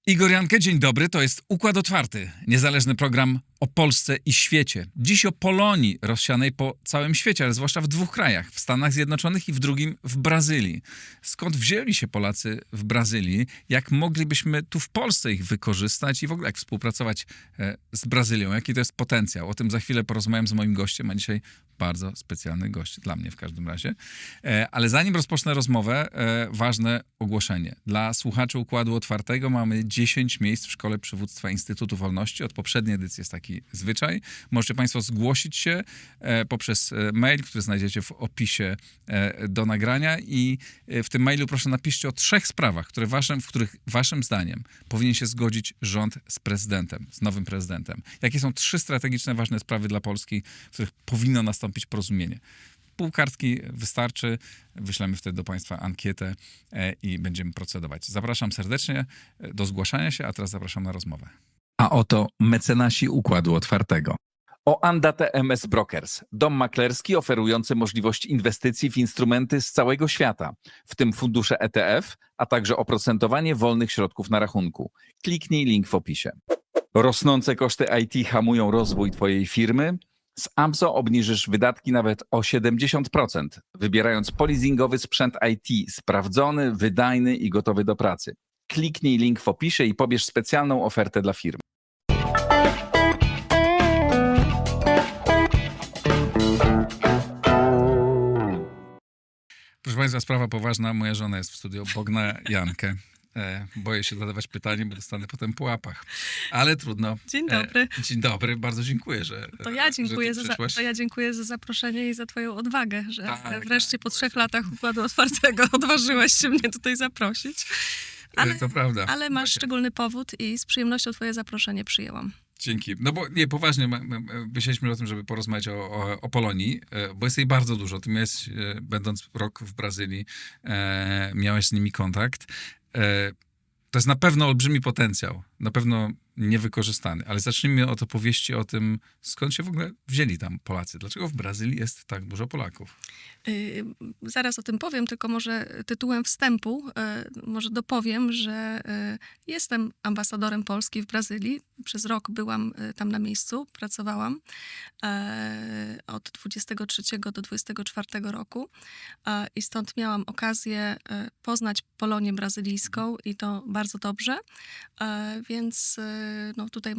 Igor Jankę, dzień dobry. To jest Układ Otwarty, niezależny program o Polsce i świecie. Dziś o Polonii rozsianej po całym świecie, ale zwłaszcza w dwóch krajach, w Stanach Zjednoczonych i w drugim w Brazylii. Skąd wzięli się Polacy w Brazylii? Jak moglibyśmy tu w Polsce ich wykorzystać i w ogóle jak współpracować z Brazylią? Jaki to jest potencjał? O tym za chwilę porozmawiam z moim gościem, a dzisiaj bardzo specjalny gość, dla mnie w każdym razie. Ale zanim rozpocznę rozmowę, ważne ogłoszenie. Dla słuchaczy Układu Otwartego mamy 10 miejsc w Szkole Przywództwa Instytutu Wolności. Od poprzedniej edycji jest taki zwyczaj. Możecie Państwo zgłosić się poprzez mail, który znajdziecie w opisie do nagrania i w tym mailu proszę napiszcie o 3 sprawach, w których waszym zdaniem powinien się zgodzić rząd z prezydentem, z nowym prezydentem. Jakie są 3 strategiczne, ważne sprawy dla Polski, w których powinno nastąpić porozumienie? Pół kartki wystarczy, wyślemy wtedy do Państwa ankietę i będziemy procedować. Zapraszam serdecznie do zgłaszania się, a teraz zapraszam na rozmowę. A oto mecenasi Układu Otwartego. Oanda TMS Brokers, dom maklerski oferujący możliwość inwestycji w instrumenty z całego świata, w tym fundusze ETF, a także oprocentowanie wolnych środków na rachunku. Kliknij link w opisie. Rosnące koszty IT hamują rozwój Twojej firmy? Z AMZO obniżysz wydatki nawet o 70%, wybierając polizingowy sprzęt IT sprawdzony, wydajny i gotowy do pracy. Kliknij link w opisie i pobierz specjalną ofertę dla firmy. Proszę Państwa, sprawa poważna. Moja żona jest w studiu, Bogna Jankę. Boję się zadawać pytanie, bo dostanę potem po łapach. Ale trudno. Dzień dobry. Dzień dobry, bardzo dziękuję, że To ja dziękuję za zaproszenie i za twoją odwagę, że wreszcie po 3 właśnie. latach Układu Otwartego odważyłeś się mnie tutaj zaprosić. To prawda. Ale masz Właśnie. szczególny powód i z przyjemnością twoje zaproszenie przyjęłam. Dzięki. No bo nie, poważnie, myśleliśmy o tym, żeby porozmawiać o Polonii, bo jest jej bardzo dużo. Ty miałeś, będąc rok w Brazylii, miałeś z nimi kontakt. To jest na pewno olbrzymi potencjał, na pewno niewykorzystany, ale zacznijmy od opowieści o tym, skąd się w ogóle wzięli tam Polacy. Dlaczego w Brazylii jest tak dużo Polaków? Zaraz o tym powiem, tylko może tytułem wstępu może dopowiem, że jestem ambasadorem Polski w Brazylii. Przez rok byłam tam na miejscu, pracowałam od 23 do 24 roku i stąd miałam okazję poznać Polonię brazylijską i to bardzo dobrze, więc no, tutaj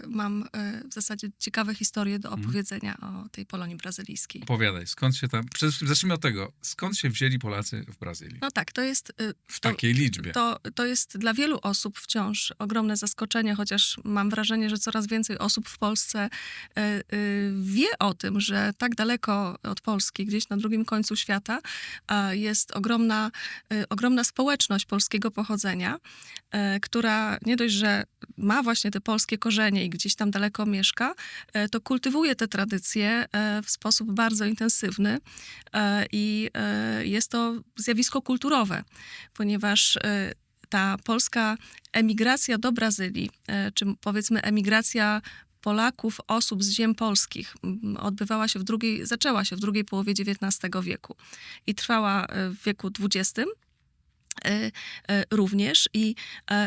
mam w zasadzie ciekawe historie do opowiedzenia o tej Polonii brazylijskiej. Opowiadaj, skąd się tam... Przede wszystkim zacznijmy od tego, skąd się wzięli Polacy w Brazylii? No tak, to jest... W takiej liczbie. To jest dla wielu osób wciąż ogromne zaskoczenie, chociaż mam wrażenie, że coraz więcej osób w Polsce wie o tym, że tak daleko od Polski, gdzieś na drugim końcu świata, jest ogromna społeczność polskiego pochodzenia, która nie dość, że ma właśnie te polskie korzenie i gdzieś tam daleko mieszka, to kultywuje te tradycje w sposób bardzo intensywny i jest to zjawisko kulturowe, ponieważ ta polska emigracja do Brazylii, czy powiedzmy emigracja Polaków, osób z ziem polskich zaczęła się w drugiej połowie XIX wieku i trwała w wieku XX. Również i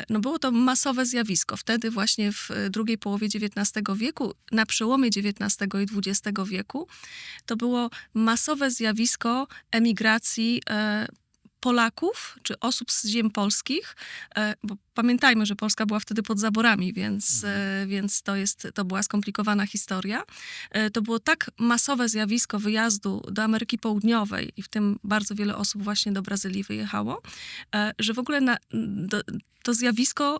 no było to masowe zjawisko. Wtedy właśnie w drugiej połowie XIX wieku, na przełomie XIX i XX wieku, to było masowe zjawisko emigracji Polaków, czy osób z ziem polskich, bo pamiętajmy, że Polska była wtedy pod zaborami, więc to była skomplikowana historia. To było tak masowe zjawisko wyjazdu do Ameryki Południowej i w tym bardzo wiele osób właśnie do Brazylii wyjechało, że w ogóle to zjawisko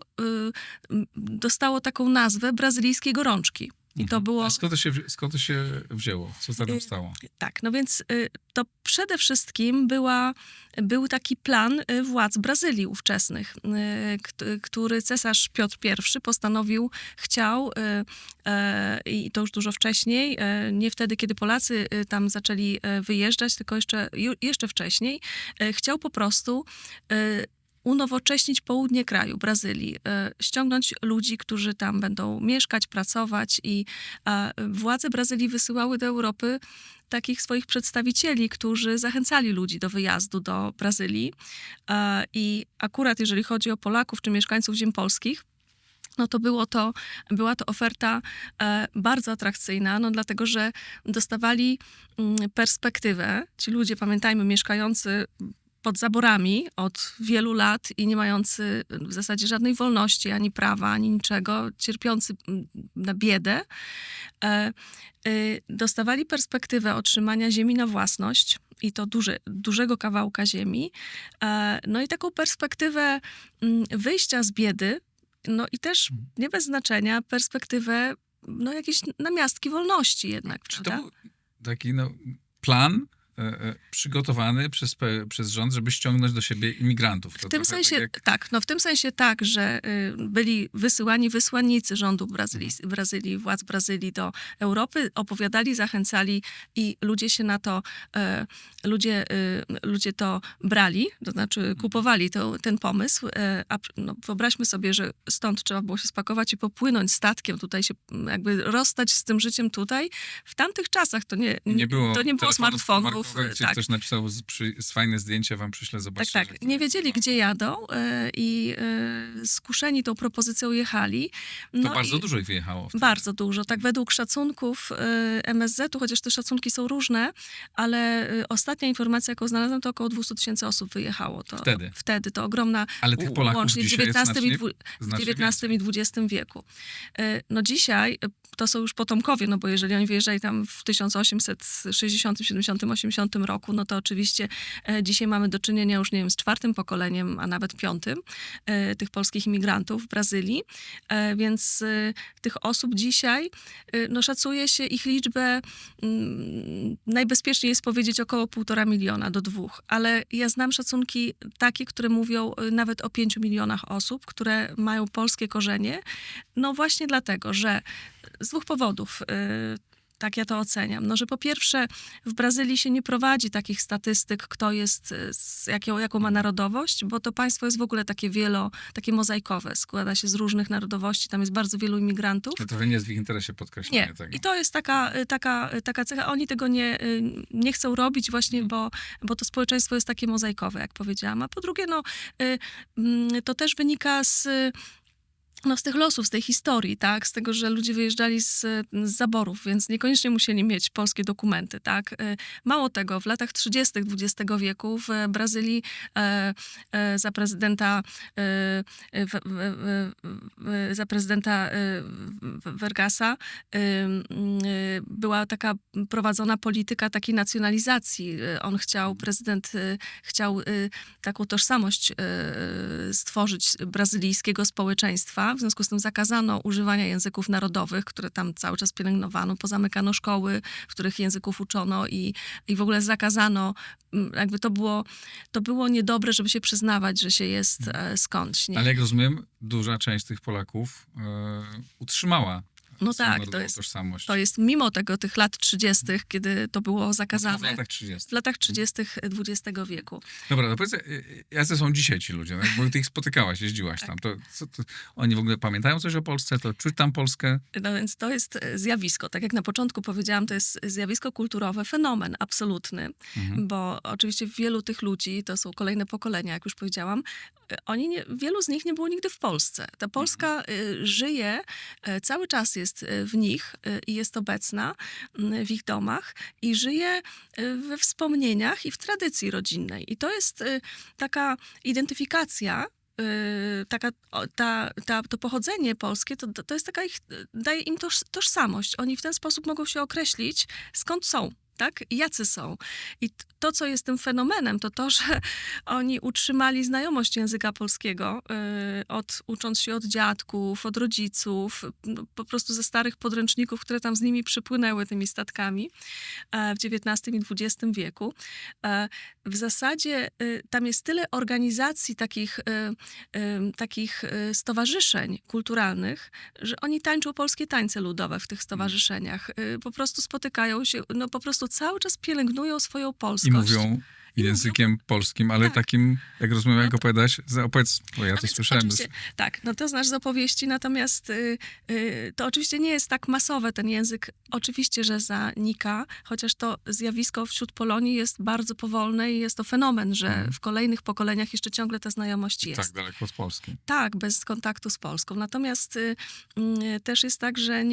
dostało taką nazwę brazylijskiej gorączki. I to było... A skąd to się wzięło? Co za tym stało? Tak, no więc to przede wszystkim był taki plan władz Brazylii ówczesnych, który cesarz Piotr I chciał, i to już dużo wcześniej, nie wtedy, kiedy Polacy tam zaczęli wyjeżdżać, tylko jeszcze wcześniej, chciał po prostu unowocześnić południe kraju, Brazylii, ściągnąć ludzi, którzy tam będą mieszkać, pracować i władze Brazylii wysyłały do Europy takich swoich przedstawicieli, którzy zachęcali ludzi do wyjazdu do Brazylii. I akurat jeżeli chodzi o Polaków czy mieszkańców ziem polskich, no to była to oferta bardzo atrakcyjna, no dlatego, że dostawali perspektywę. Ci ludzie, pamiętajmy, mieszkający pod zaborami od wielu lat i nie mający w zasadzie żadnej wolności, ani prawa, ani niczego, cierpiący na biedę, dostawali perspektywę otrzymania ziemi na własność i to dużego kawałka ziemi, no i taką perspektywę wyjścia z biedy, no i też nie bez znaczenia perspektywę no jakiejś namiastki wolności jednak, Czy to prawda? był taki plan przygotowany przez rząd, żeby ściągnąć do siebie imigrantów? W tym sensie w tym sensie tak, że byli wysyłani wysłannicy rządu Brazylii, władz Brazylii do Europy, opowiadali, zachęcali i ludzie się na to, ludzie to brali, to znaczy kupowali ten pomysł, a no, wyobraźmy sobie, że stąd trzeba było się spakować i popłynąć statkiem, tutaj się jakby rozstać z tym życiem tutaj. W tamtych czasach to nie było smartfonów. Gdzie ktoś napisał fajne zdjęcie, wam przyślę, zobaczcie. Tak. Nie wiedzieli, gdzie jadą i skuszeni tą propozycją jechali. No to bardzo dużo ich wyjechało. Bardzo dużo. Tak według szacunków MSZ-u, chociaż te szacunki są różne, ale ostatnia informacja, jaką znalazłam, to około 200 000 osób wyjechało. Wtedy to ogromna, ale tych Polaków łącznie w dzisiaj XIX i XX wieku. No dzisiaj to są już potomkowie, no bo jeżeli oni wyjeżdżali tam w 1860, 70, 80 roku, no to oczywiście dzisiaj mamy do czynienia już, nie wiem, z 4. pokoleniem, a nawet 5. Tych polskich imigrantów w Brazylii, więc tych osób dzisiaj, no szacuje się ich liczbę, najbezpieczniej jest powiedzieć około 1,5 miliona do 2, ale ja znam szacunki takie, które mówią nawet o 5 milionach osób, które mają polskie korzenie, no właśnie dlatego, że z 2 powodów tak ja to oceniam. No, że po pierwsze w Brazylii się nie prowadzi takich statystyk, kto jest, jaką ma narodowość, bo to państwo jest w ogóle takie mozaikowe. Składa się z różnych narodowości, tam jest bardzo wielu imigrantów. To trochę nie jest w ich interesie podkreślenie tego. I to jest taka cecha. Oni tego nie chcą robić właśnie, bo to społeczeństwo jest takie mozaikowe, jak powiedziałam. A po drugie, no, to też wynika z tych losów, z tej historii, tak? Z tego, że ludzie wyjeżdżali z zaborów, więc niekoniecznie musieli mieć polskie dokumenty, tak? Mało tego, w latach 30. XX wieku w Brazylii za prezydenta Vargasa była taka prowadzona polityka takiej nacjonalizacji. Prezydent chciał taką tożsamość stworzyć brazylijskiego społeczeństwa. W związku z tym zakazano używania języków narodowych, które tam cały czas pielęgnowano, pozamykano szkoły, w których języków uczono i w ogóle zakazano, jakby to było niedobre, żeby się przyznawać, że się jest skądś. Nie? Ale jak rozumiem, duża część tych Polaków utrzymała no tak, to jest mimo tych lat 30., kiedy to było zakazane. W latach 30. W latach 30. XX wieku. Dobra, no powiedz, jacy są dzisiaj ci ludzie? No, bo ty ich spotykałaś, jeździłaś tam. To oni w ogóle pamiętają coś o Polsce? To czuć tam Polskę? No więc to jest zjawisko. Tak jak na początku powiedziałam, to jest zjawisko kulturowe, fenomen absolutny, bo oczywiście wielu tych ludzi, to są kolejne pokolenia, jak już powiedziałam, wielu z nich nie było nigdy w Polsce. Ta Polska żyje, cały czas jest w nich i jest obecna w ich domach i żyje we wspomnieniach i w tradycji rodzinnej. I to jest taka identyfikacja, to pochodzenie polskie, to jest taka daje im tożsamość. Oni w ten sposób mogą się określić, skąd są. Tak? Jacy są. I to, co jest tym fenomenem, to, że oni utrzymali znajomość języka polskiego, ucząc się od dziadków, od rodziców, po prostu ze starych podręczników, które tam z nimi przypłynęły tymi statkami w XIX i XX wieku. W zasadzie tam jest tyle organizacji takich stowarzyszeń kulturalnych, że oni tańczą polskie tańce ludowe w tych stowarzyszeniach. Po prostu spotykają się, po prostu cały czas pielęgnują swoją polskość. językiem polskim, ale Tak. takim, jak rozumiem, jak opowiadasz, opowiedz, bo ja to więc słyszałem. oczywiście, tak, no to znasz z opowieści, natomiast to oczywiście nie jest tak masowe ten język. Oczywiście, że zanika, chociaż to zjawisko wśród Polonii jest bardzo powolne i jest to fenomen, że w kolejnych pokoleniach jeszcze ciągle ta znajomość jest. Tak daleko od Polski. Tak, bez kontaktu z Polską. Natomiast też jest tak, że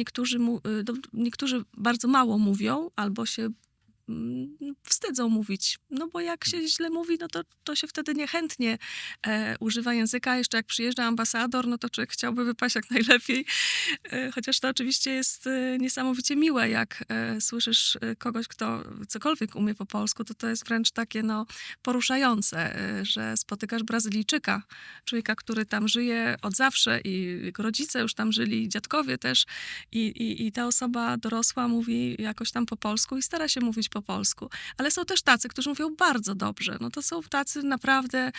niektórzy bardzo mało mówią albo się wstydzą mówić. No bo jak się źle mówi, no to się wtedy niechętnie używa języka. Jeszcze jak przyjeżdża ambasador, no to człowiek chciałby wypaść jak najlepiej. Chociaż to oczywiście jest niesamowicie miłe, jak słyszysz kogoś, kto cokolwiek umie po polsku, to jest wręcz takie poruszające, że spotykasz Brazylijczyka, człowieka, który tam żyje od zawsze i jego rodzice już tam żyli, i dziadkowie też. I ta osoba dorosła mówi jakoś tam po polsku i stara się mówić po polsku. Ale są też tacy, którzy mówią bardzo dobrze. No to są tacy naprawdę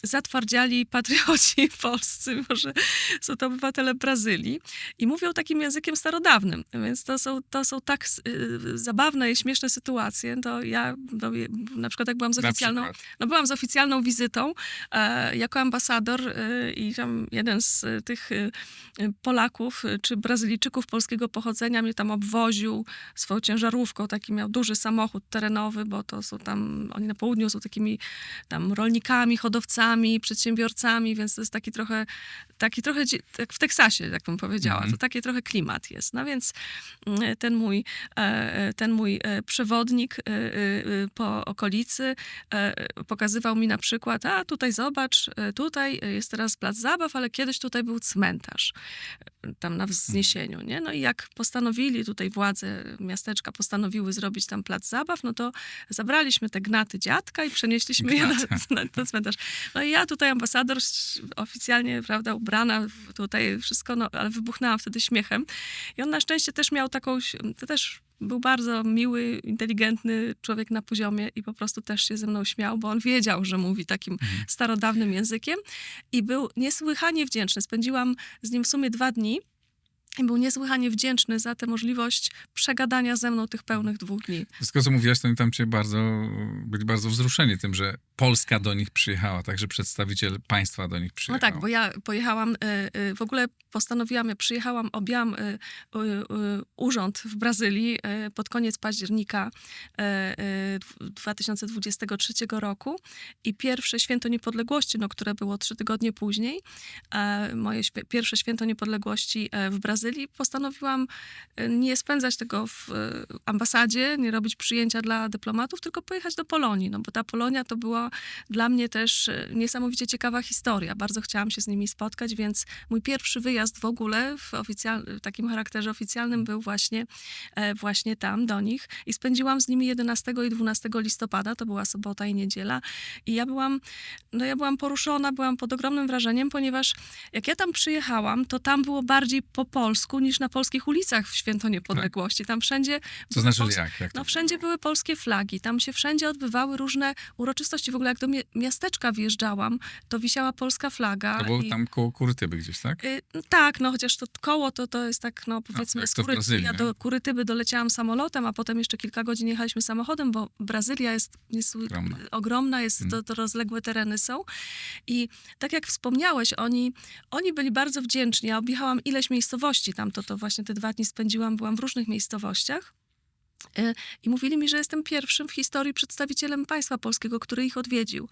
zatwardziali patrioci polscy, może są to obywatele Brazylii i mówią takim językiem starodawnym. Więc to są tak zabawne i śmieszne sytuacje. To ja na przykład jak byłam byłam z oficjalną wizytą jako ambasador i tam jeden z tych Polaków czy Brazylijczyków polskiego pochodzenia mnie tam obwoził swoją ciężarówką, taki miał duży samochód terenowy, bo to są tam, oni na południu są takimi tam rolnikami, hodowcami, przedsiębiorcami, więc to jest taki trochę jak w Teksasie, jak bym powiedziała, to taki trochę klimat jest. No więc ten mój przewodnik po okolicy pokazywał mi na przykład, tutaj zobacz, tutaj jest teraz plac zabaw, ale kiedyś tutaj był cmentarz, tam na wzniesieniu, nie? No i jak postanowili tutaj władze miasteczka postanowiły zrobić tam plac zabaw, no to zabraliśmy te gnaty dziadka i przenieśliśmy je na cmentarz. No i ja tutaj ambasador oficjalnie, prawda, ubrana, tutaj wszystko, no ale wybuchnęłam wtedy śmiechem. I on na szczęście też miał to też był bardzo miły, inteligentny człowiek na poziomie i po prostu też się ze mną śmiał, bo on wiedział, że mówi takim starodawnym językiem i był niesłychanie wdzięczny. Spędziłam z nim w sumie 2 dni i był niesłychanie wdzięczny za tę możliwość przegadania ze mną tych pełnych 2 dni. Wszystko, co mówiłaś, to oni tam byli bardzo wzruszeni tym, że Polska do nich przyjechała, także przedstawiciel państwa do nich przyjechał. No tak, bo ja pojechałam, w ogóle postanowiłam, przyjechałam, objęłam urząd w Brazylii pod koniec października 2023 roku i pierwsze święto niepodległości, które było 3 tygodnie później, moje pierwsze święto niepodległości w Brazylii, postanowiłam nie spędzać tego w ambasadzie, nie robić przyjęcia dla dyplomatów, tylko pojechać do Polonii, bo ta Polonia to była dla mnie też niesamowicie ciekawa historia. Bardzo chciałam się z nimi spotkać, więc mój pierwszy wyjazd w ogóle w takim charakterze oficjalnym był właśnie tam, do nich i spędziłam z nimi 11 i 12 listopada, to była sobota i niedziela i ja byłam poruszona, byłam pod ogromnym wrażeniem, ponieważ jak ja tam przyjechałam, to tam było bardziej po polsku niż na polskich ulicach w Święto Niepodległości. Tam wszędzie... To znaczy, jak to wszędzie były polskie flagi, tam się wszędzie odbywały różne uroczystości. W ogóle jak do miasteczka wjeżdżałam, to wisiała polska flaga. To było tam koło Kurytyby gdzieś, tak? Tak, chociaż to koło to jest tak, powiedzmy, Brazylii, ja do Kurytyby doleciałam samolotem, a potem jeszcze kilka godzin jechaliśmy samochodem, bo Brazylia jest ogromna, to rozległe tereny są. I tak jak wspomniałeś, oni byli bardzo wdzięczni. Ja objechałam ileś miejscowości tam, to właśnie te 2 dni spędziłam, byłam w różnych miejscowościach. I mówili mi, że jestem pierwszym w historii przedstawicielem państwa polskiego, który ich odwiedził.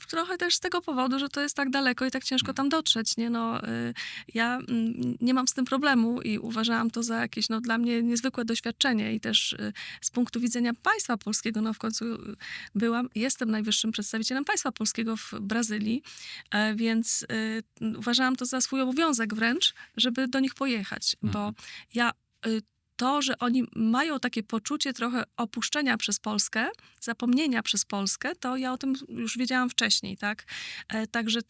Trochę też z tego powodu, że to jest tak daleko i tak ciężko tam dotrzeć. Nie? Ja nie mam z tym problemu i uważałam to za jakieś dla mnie niezwykłe doświadczenie i też z punktu widzenia państwa polskiego, w końcu jestem najwyższym przedstawicielem państwa polskiego w Brazylii, więc uważałam to za swój obowiązek wręcz, żeby do nich pojechać, bo to, że oni mają takie poczucie trochę opuszczenia przez Polskę, zapomnienia przez Polskę, to ja o tym już wiedziałam wcześniej, tak? Także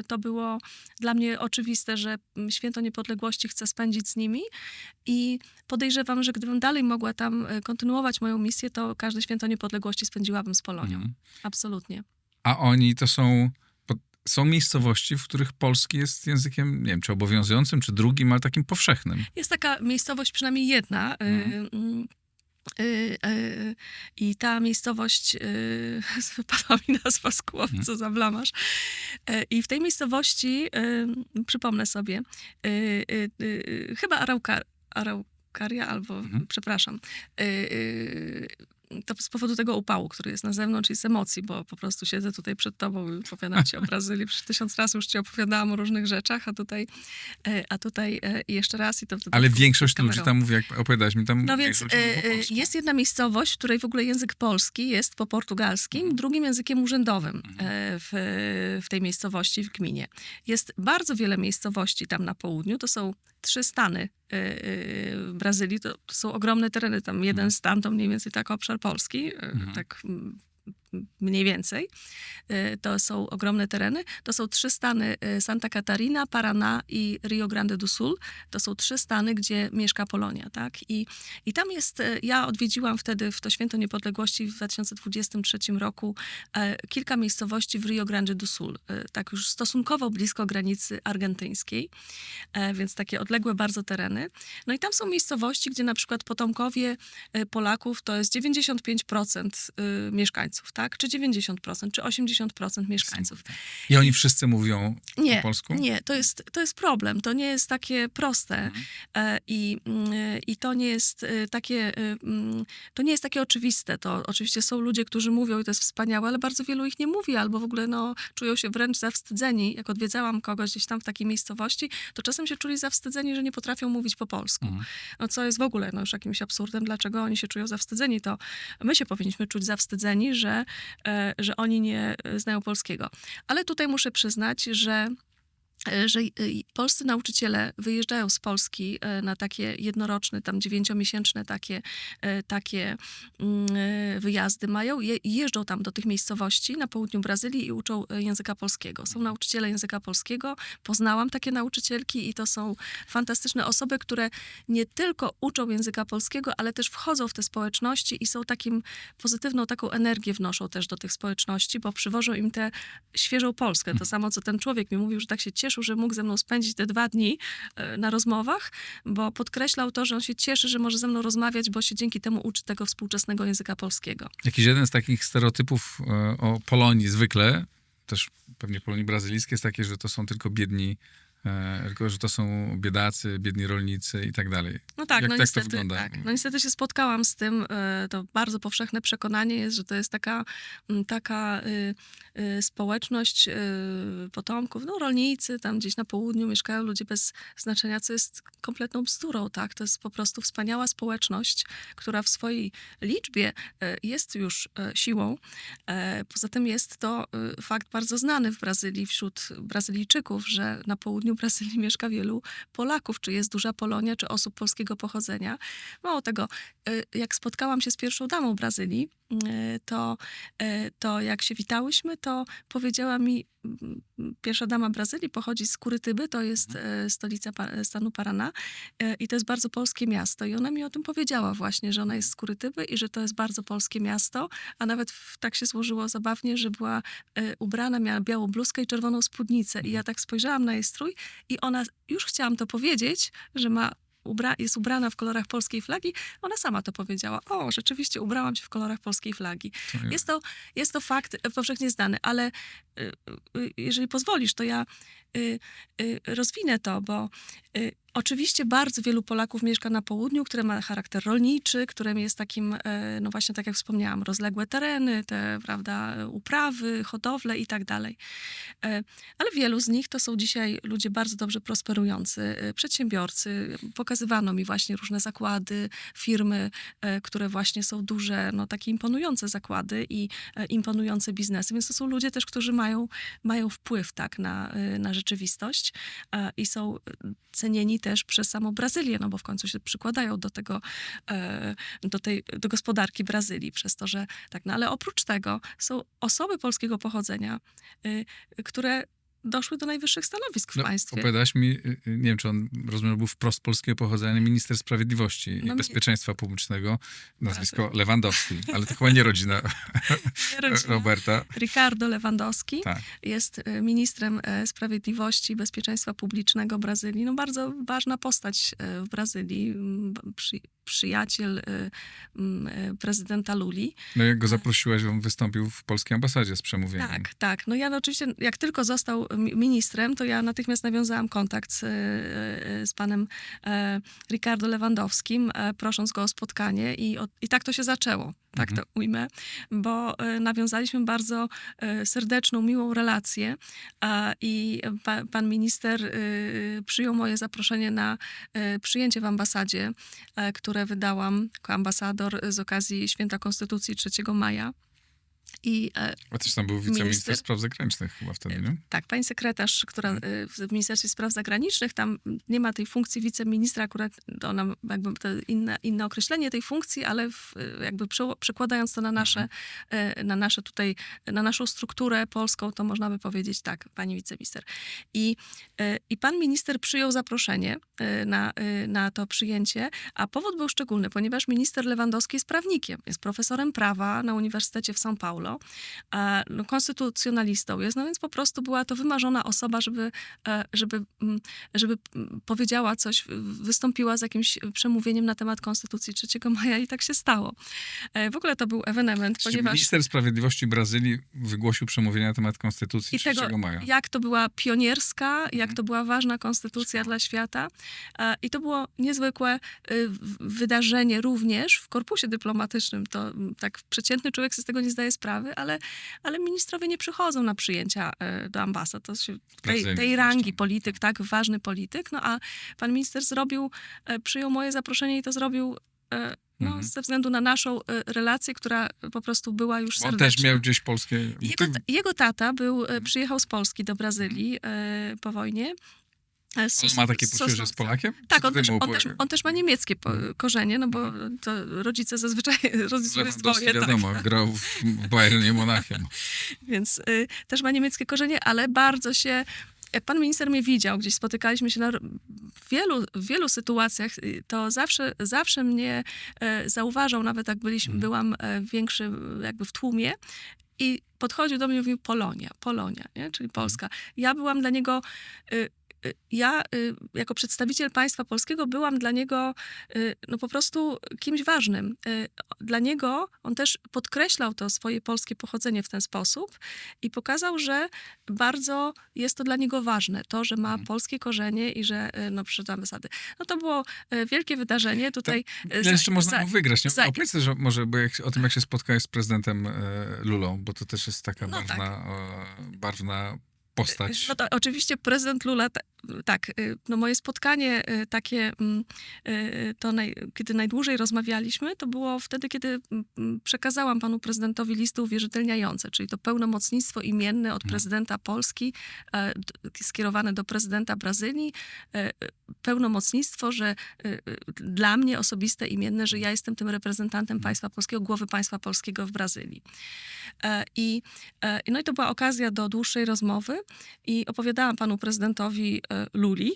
to było dla mnie oczywiste, że Święto Niepodległości chcę spędzić z nimi i podejrzewam, że gdybym dalej mogła tam kontynuować moją misję, to każde Święto Niepodległości spędziłabym z Polonią. Absolutnie. A oni to są miejscowości, w których polski jest językiem, nie wiem, czy obowiązującym, czy drugim, ale takim powszechnym. Jest taka miejscowość, przynajmniej jedna, I ta miejscowość, wypadła mi nazwa z głowy, co za blamaż. I w tej miejscowości, przypomnę sobie, chyba Araukaria albo, przepraszam, to z powodu tego upału, który jest na zewnątrz i z emocji, bo po prostu siedzę tutaj przed tobą i opowiadam ci o Brazylii. Przecież 1000 razy już ci opowiadałam o różnych rzeczach, a tutaj jeszcze raz i to wtedy... Ale przed większość kamerą. ludzi tam mówi, jak opowiadałaś mi, tam No więc większość mówi po polsku. jest jedna miejscowość, w której w ogóle język polski jest po portugalskim, drugim językiem urzędowym w tej miejscowości, w gminie. Jest bardzo wiele miejscowości tam na południu, to są 3 stany w Brazylii, to są ogromne tereny, tam jeden stan to mniej więcej tak obszar Polski, tak mniej więcej. To są ogromne tereny. To są 3 stany, Santa Catarina, Paraná i Rio Grande do Sul. To są 3 stany, gdzie mieszka Polonia, tak? I tam jest, ja odwiedziłam wtedy w to Święto Niepodległości w 2023 roku kilka miejscowości w Rio Grande do Sul, tak już stosunkowo blisko granicy argentyńskiej, więc takie odległe bardzo tereny. No i tam są miejscowości, gdzie na przykład potomkowie Polaków to jest 95% mieszkańców, tak? Czy 90%, czy 80% mieszkańców. I oni wszyscy mówią Nie, po polsku? nie, to jest problem. To nie jest takie proste i to nie jest to nie jest takie oczywiste. To oczywiście są ludzie, którzy mówią i to jest wspaniałe, ale bardzo wielu ich nie mówi albo w ogóle czują się wręcz zawstydzeni. Jak odwiedzałam kogoś gdzieś tam w takiej miejscowości, to czasem się czuli zawstydzeni, że nie potrafią mówić po polsku. No co jest w ogóle już jakimś absurdem. Dlaczego oni się czują zawstydzeni? To my się powinniśmy czuć zawstydzeni, że oni nie znają polskiego. Ale tutaj muszę przyznać, że polscy nauczyciele wyjeżdżają z Polski na takie jednoroczne, tam 9-miesięczne takie wyjazdy mają i jeżdżą tam do tych miejscowości na południu Brazylii i uczą języka polskiego. Są nauczyciele języka polskiego, poznałam takie nauczycielki i to są fantastyczne osoby, które nie tylko uczą języka polskiego, ale też wchodzą w te społeczności i są pozytywną taką energię wnoszą też do tych społeczności, bo przywożą im tę świeżą Polskę. To samo, co ten człowiek mi mówił, że tak się cieszył, że mógł ze mną spędzić te 2 dni na rozmowach, bo podkreślał to, że on się cieszy, że może ze mną rozmawiać, bo się dzięki temu uczy tego współczesnego języka polskiego. Jakiś jeden z takich stereotypów o Polonii zwykle, też pewnie Polonii brazylijskiej, jest takie, że to są tylko biedni, tylko że to są biedacy, biedni rolnicy i tak dalej. No tak, Jak no to niestety, wygląda? tak. No niestety się spotkałam z tym, to bardzo powszechne przekonanie jest, że to jest taka społeczność potomków, no rolnicy, tam gdzieś na południu mieszkają ludzie bez znaczenia, co jest kompletną bzdurą, tak? To jest po prostu wspaniała społeczność, która w swojej liczbie jest już siłą. Poza tym jest to fakt bardzo znany w Brazylii, wśród Brazylijczyków, że na południu Brazylii mieszka wielu Polaków, czy jest duża Polonia, czy osób polskiego pochodzenia. Mało tego, jak spotkałam się z pierwszą damą Brazylii, to jak się witałyśmy, to powiedziała mi, pierwsza dama Brazylii pochodzi z Kurytyby, to jest stolica stanu Paraná i to jest bardzo polskie miasto. I ona mi o tym powiedziała właśnie, że ona jest z Kurytyby i że to jest bardzo polskie miasto, a nawet tak się złożyło zabawnie, że była ubrana, miała białą bluzkę i czerwoną spódnicę. I ja tak spojrzałam na jej strój i ona, już chciałam to powiedzieć, że jest ubrana w kolorach polskiej flagi, ona sama to powiedziała. O, rzeczywiście ubrałam się w kolorach polskiej flagi. Jest to fakt powszechnie znany, ale jeżeli pozwolisz, to ja rozwinę to, bo oczywiście bardzo wielu Polaków mieszka na południu, które ma charakter rolniczy, którym jest takim, no właśnie tak jak wspomniałam, rozległe tereny, te, prawda, uprawy, hodowle i tak dalej. Ale wielu z nich to są dzisiaj ludzie bardzo dobrze prosperujący, przedsiębiorcy. Pokazywano mi właśnie różne zakłady, firmy, które właśnie są duże, no takie imponujące zakłady i imponujące biznesy, więc to są ludzie też, którzy mają wpływ tak na rzeczywistość i są cenieni też przez samą Brazylię, no bo w końcu się przykładają do tego, do gospodarki Brazylii przez to, że tak, no ale oprócz tego są osoby polskiego pochodzenia, które doszły do najwyższych stanowisk w państwie. Opowiadałaś mi, nie wiem, czy on, rozumiem, był wprost polskiego pochodzenia, minister sprawiedliwości i bezpieczeństwa publicznego, nazwisko Lewandowski, ale to chyba nie rodzina Roberta. Ricardo Lewandowski tak. Jest ministrem sprawiedliwości i bezpieczeństwa publicznego Brazylii. No bardzo ważna postać w Brazylii. przyjaciel prezydenta Luli. No jak go zaprosiłaś, on wystąpił w polskiej ambasadzie z przemówieniem. Tak, tak. No ja no oczywiście, jak tylko został ministrem, to ja natychmiast nawiązałam kontakt z panem Ricardo Lewandowskim, prosząc go o spotkanie i tak to się zaczęło, tak to ujmę, bo nawiązaliśmy bardzo serdeczną, miłą relację i pan minister przyjął moje zaproszenie na przyjęcie w ambasadzie, które wydałam jako ambasador z okazji Święta Konstytucji 3 maja. A też tam był wiceminister spraw zagranicznych chyba wtedy, nie? Tak, pani sekretarz, która w Ministerstwie Spraw Zagranicznych, tam nie ma tej funkcji wiceministra, akurat ona jakby to inne określenie tej funkcji, ale jakby przekładając to na nasze tutaj, na naszą strukturę polską, to można by powiedzieć tak, pani wiceminister. I pan minister przyjął zaproszenie na to przyjęcie, a powód był szczególny, ponieważ minister Lewandowski jest prawnikiem, jest profesorem prawa na Uniwersytecie w São Paulo, konstytucjonalistą jest, no więc po prostu była to wymarzona osoba, żeby powiedziała coś, wystąpiła z jakimś przemówieniem na temat Konstytucji 3 maja i tak się stało. W ogóle to był ewenement, Czyli ponieważ... minister sprawiedliwości Brazylii wygłosił przemówienie na temat Konstytucji I 3 tego, maja. jak to była pionierska, jak to była ważna konstytucja dla świata. I to było niezwykłe wydarzenie również w korpusie dyplomatycznym. To tak przeciętny człowiek sobie z tego nie zdaje sprawy, ale ministrowie nie przychodzą na przyjęcia do ambasad. To się tej rangi polityk, tak, ważny polityk. No a pan minister przyjął moje zaproszenie i to zrobił ze względu na naszą relację, która po prostu była już serdeczna. On też miał gdzieś polskie... Jego tata przyjechał z Polski do Brazylii po wojnie. On ma takie poczucie, że jest Polakiem? Tak, on też ma niemieckie korzenie, no bo to rodzice zazwyczaj Lewandowski, wiadomo, grał w Bayernie Monachium. Więc też ma niemieckie korzenie, ale bardzo się... Pan minister mnie widział, gdzieś spotykaliśmy się w wielu sytuacjach, to zawsze mnie zauważał, nawet jak byłam większy jakby w tłumie, i podchodził do mnie i mówił Polonia, nie? Czyli Polska. Ja byłam dla niego... jako przedstawiciel państwa polskiego byłam dla niego no po prostu kimś ważnym. Dla niego on też podkreślał to swoje polskie pochodzenie w ten sposób i pokazał, że bardzo jest to dla niego ważne, to, że ma polskie korzenie i że przyszedł do ambasady. No to było wielkie wydarzenie. Tutaj jeszcze można było wygrać. Opowiedz też może o tym, jak się spotkałeś z prezydentem Lulą, bo to też jest taka barwna postać. No to oczywiście prezydent Lula, tak, no moje spotkanie takie, kiedy najdłużej rozmawialiśmy, to było wtedy, kiedy przekazałam panu prezydentowi listy uwierzytelniające, czyli to pełnomocnictwo imienne od prezydenta Polski skierowane do prezydenta Brazylii, pełnomocnictwo, że dla mnie osobiste, imienne, że ja jestem tym reprezentantem państwa polskiego, głowy państwa polskiego w Brazylii. No i to była okazja do dłuższej rozmowy i opowiadałam panu prezydentowi Luli,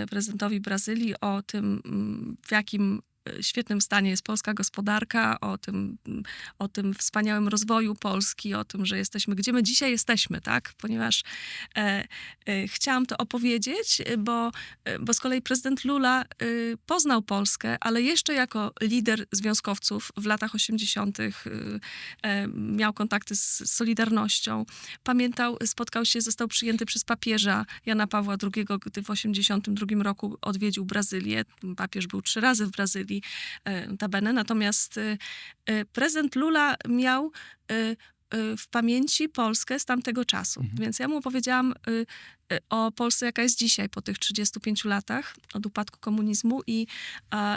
prezydentowi Brazylii, o tym, w jakim świetnym stanie jest polska gospodarka, o tym wspaniałym rozwoju Polski, o tym, że jesteśmy, gdzie my dzisiaj jesteśmy, tak? Ponieważ chciałam to opowiedzieć, bo z kolei prezydent Lula poznał Polskę, ale jeszcze jako lider związkowców w latach 80. Miał kontakty z Solidarnością. Pamiętał, został przyjęty przez papieża Jana Pawła II, gdy w 82 roku odwiedził Brazylię. Papież był 3 razy w Brazylii, notabene. Natomiast prezydent Lula miał w pamięci Polskę z tamtego czasu. Więc ja mu opowiedziałam o Polsce, jaka jest dzisiaj po tych 35 latach od upadku komunizmu i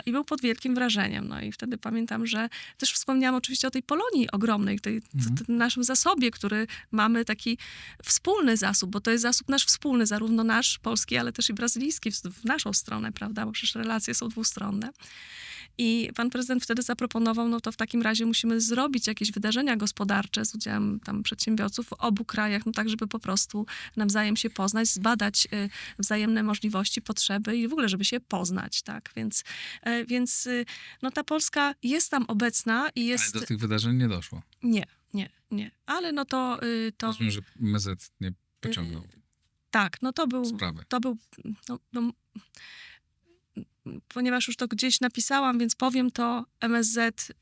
był pod wielkim wrażeniem. No i wtedy pamiętam, że też wspomniałam oczywiście o tej Polonii ogromnej, tym naszym zasobie, który mamy taki wspólny zasób, bo to jest zasób nasz wspólny, zarówno nasz, polski, ale też i brazylijski w naszą stronę, prawda, bo przecież relacje są dwustronne. I pan prezydent wtedy zaproponował, no to w takim razie musimy zrobić jakieś wydarzenia gospodarcze z udziałem tam przedsiębiorców w obu krajach, no tak, żeby po prostu nawzajem się poznać, zbadać wzajemne możliwości, potrzeby i w ogóle, żeby się poznać, tak. Więc no ta Polska jest tam obecna i jest... Ale do tych wydarzeń nie doszło. Nie. Ale no to... Rozumiem, że MSZ nie pociągnął tak, no to był... sprawy. To był... ponieważ już to gdzieś napisałam, więc powiem to, MSZ